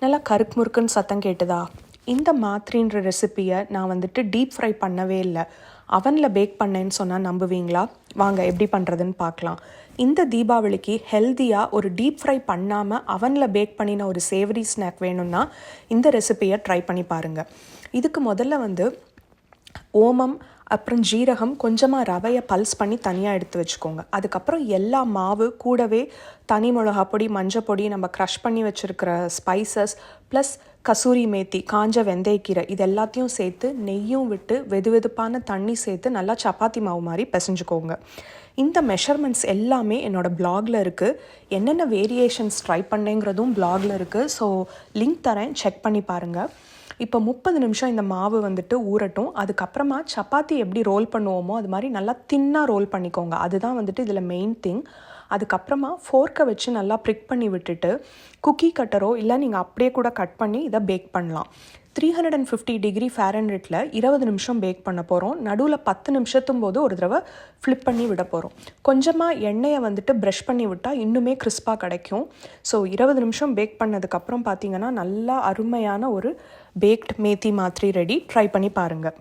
நல்லா கருக்கு முறுக்குன்னு சத்தம் கேட்டுதா? இந்த மாத்ரின்ற ரெசிப்பியை நான் வந்துட்டு டீப் ஃப்ரை பண்ணவே இல்லை, அவனில் பேக் பண்ணேன்னு சொன்னால் நம்புவீங்களா? வாங்க எப்படி பண்ணுறதுன்னு பார்க்கலாம். இந்த தீபாவளிக்கு ஹெல்த்தியாக ஒரு டீப் ஃப்ரை பண்ணாமல் அவனில் பேக் பண்ணின ஒரு சேவரி ஸ்நாக் வேணும்னா இந்த ரெசிப்பியை ட்ரை பண்ணி பாருங்கள். இதுக்கு முதல்ல ஓமம் அப்புறம் ஜீரகம் கொஞ்சமாக ரவையை பல்ஸ் பண்ணி தனியாக எடுத்து வச்சுக்கோங்க. அதுக்கப்புறம் எல்லா மாவு கூடவே தனி மிளகா பொடி, மஞ்சள் பொடி, நம்ம க்ரஷ் பண்ணி வச்சுருக்கிற ஸ்பைசஸ் ப்ளஸ் கசூரி மேத்தி, காஞ்ச வெந்தயக்கீரை இது எல்லாத்தையும் சேர்த்து நெய்யும் விட்டு வெதுவெதுப்பான தண்ணி சேர்த்து நல்லா சப்பாத்தி மாவு மாதிரி பிசைஞ்சுக்கோங்க. இந்த மெஷர்மெண்ட்ஸ் எல்லாமே என்னோடய பிளாகில் இருக்குது. என்னென்ன வேரியேஷன்ஸ் ட்ரை பண்ணேங்கிறதும் பிளாகில் இருக்குது. ஸோ லிங்க் தரேன், செக் பண்ணி பாருங்கள். இப்போ 30 நிமிஷம் இந்த மாவு ஊறட்டும். அதுக்கப்புறமா சப்பாத்தி எப்படி ரோல் பண்ணுவோமோ அது மாதிரி நல்லா தின்னாக ரோல் பண்ணிக்கோங்க. அதுதான் இதில் மெயின் திங். அதுக்கப்புறமா ஃபோர்க்கை வச்சு நல்லா ப்ரிக் பண்ணி விட்டுட்டு குக்கி கட்டரோ இல்லை நீங்கள் அப்படியே கூட கட் பண்ணி இதை பேக் பண்ணலாம். 350 டிகிரி ஃபாரன்ஹீட்டில் 20 நிமிஷம் பேக் பண்ண போகிறோம். நடுவில் 10 நிமிஷத்தும் போது ஒரு தடவை ஃப்ளிப் பண்ணி விட போகிறோம். கொஞ்சமாக எண்ணெயை ப்ரஷ் பண்ணி விட்டால் இன்னுமே கிறிஸ்பாக கிடைக்கும். ஸோ 20 நிமிஷம் பேக் பண்ணதுக்கப்புறம் பார்த்தீங்கன்னா நல்லா அருமையான ஒரு பேக்ட் மேத்தி மாத்ரி ரெடி. ட்ரை பண்ணி பாருங்கள்.